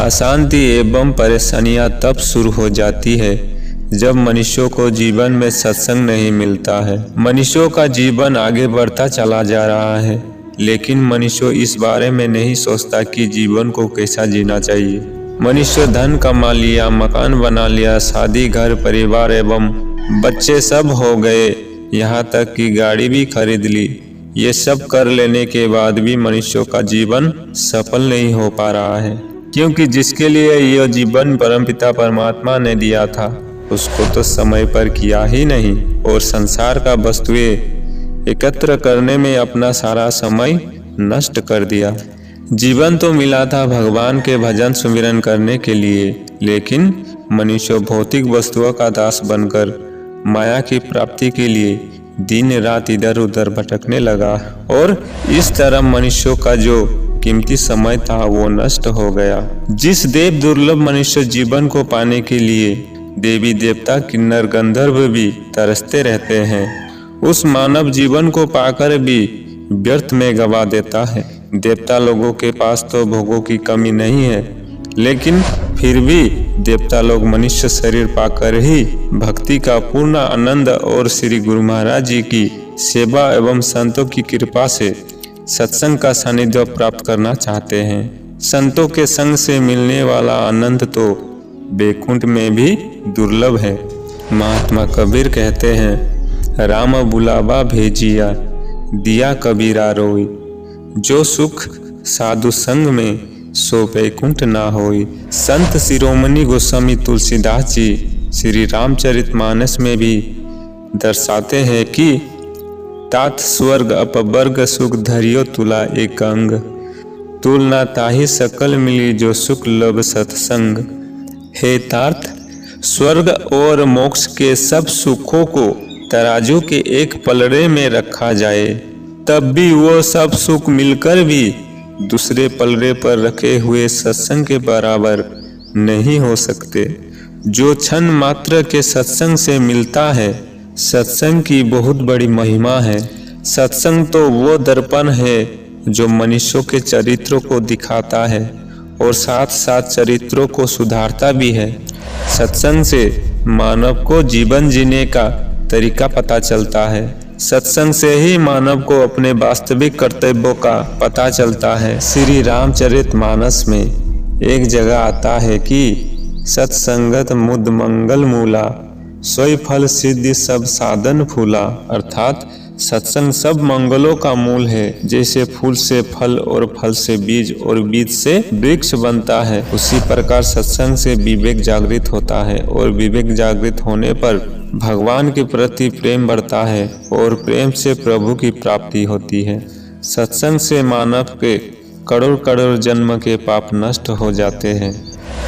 अशांति एवं परेशानियां तब शुरू हो जाती है जब मनुष्यों को जीवन में सत्संग नहीं मिलता है। मनुष्यों का जीवन आगे बढ़ता चला जा रहा है, लेकिन मनुष्य इस बारे में नहीं सोचता कि जीवन को कैसा जीना चाहिए। मनुष्य धन कमा लिया, मकान बना लिया, शादी, घर, परिवार एवं बच्चे सब हो गए, यहाँ तक कि गाड़ी भी खरीद ली। ये सब कर लेने के बाद भी मनुष्यों का जीवन सफल नहीं हो पा रहा है, क्योंकि जिसके लिए यह जीवन परमपिता परमात्मा ने दिया था उसको तो समय पर किया ही नहीं, और संसार का वस्तुएं एकत्र करने में अपना सारा समय नष्ट कर दिया। जीवन तो मिला था भगवान के भजन सुमिरन करने के लिए, लेकिन मनुष्य भौतिक वस्तुओं का दास बनकर माया की प्राप्ति के लिए दिन रात इधर उधर भटकने लगा, और इस तरह मनुष्यों का जो कीमती समय था वो नष्ट हो गया। जिस देव दुर्लभ मनुष्य जीवन को पाने के लिए देवी देवता किन्नर गंधर्व भी तरसते रहते हैं, उस मानव जीवन को पाकर भी व्यर्थ में गवा देता है। देवता लोगों के पास तो भोगों की कमी नहीं है, लेकिन फिर भी देवता लोग मनुष्य शरीर पाकर ही भक्ति का पूर्ण आनंद और श्री गुरु महाराज जी की सेवा एवं संतों की कृपा से सत्संग का सानिध्य प्राप्त करना चाहते हैं। संतों के संग से मिलने वाला आनंद तो बैकुंठ में भी दुर्लभ है। महात्मा कबीर कहते हैं, राम बुलावा भेजिया दिया कबीरा रोई, जो सुख साधु संग में सो बैकुंठ ना होई। संत शिरोमणि गोस्वामी तुलसीदास जी श्री रामचरितमानस में भी दर्शाते हैं कि तात स्वर्ग अपवर्ग सुख धरियो तुला एक अंग, तुलना ताहि सकल मिली जो सुख लब सत्संग। हे तात, स्वर्ग और मोक्ष के सब सुखों को तराजू के एक पलड़े में रखा जाए, तब भी वो सब सुख मिलकर भी दूसरे पलड़े पर रखे हुए सत्संग के बराबर नहीं हो सकते। जो क्षण मात्र के सत्संग से मिलता है, सत्संग की बहुत बड़ी महिमा है। सत्संग तो वो दर्पण है जो मनुष्यों के चरित्रों को दिखाता है और साथ साथ चरित्रों को सुधारता भी है। सत्संग से मानव को जीवन जीने का तरीका पता चलता है। सत्संग से ही मानव को अपने वास्तविक कर्तव्यों का पता चलता है। श्री रामचरितमानस में एक जगह आता है कि सत्संगत मुद मंगल मूला, सोई फल सिद्धि सब साधन फूला। अर्थात सत्संग सब मंगलों का मूल है। जैसे फूल से फल और फल से बीज और बीज से वृक्ष बनता है, उसी प्रकार सत्संग से विवेक जागृत होता है, और विवेक जागृत होने पर भगवान के प्रति प्रेम बढ़ता है, और प्रेम से प्रभु की प्राप्ति होती है। सत्संग से मानव के करोड़ करोड़ जन्म के पाप नष्ट हो जाते हैं।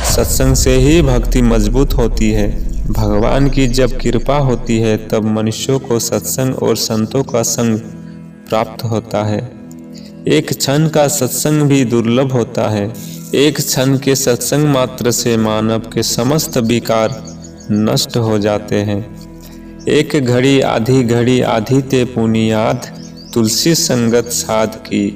सत्संग से ही भक्ति मजबूत होती है। भगवान की जब कृपा होती है तब मनुष्यों को सत्संग और संतों का संग प्राप्त होता है। एक क्षण का सत्संग भी दुर्लभ होता है। एक क्षण के सत्संग मात्र से मानव के समस्त विकार नष्ट हो जाते हैं। एक घड़ी आधी ते पुनियाद, तुलसी संगत साध की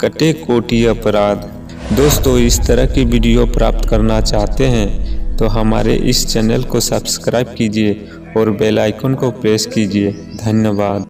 कटे कोटि अपराध। दोस्तों, इस तरह की वीडियो प्राप्त करना चाहते हैं तो हमारे इस चैनल को सब्सक्राइब कीजिए और बेल आइकन को प्रेस कीजिए। धन्यवाद।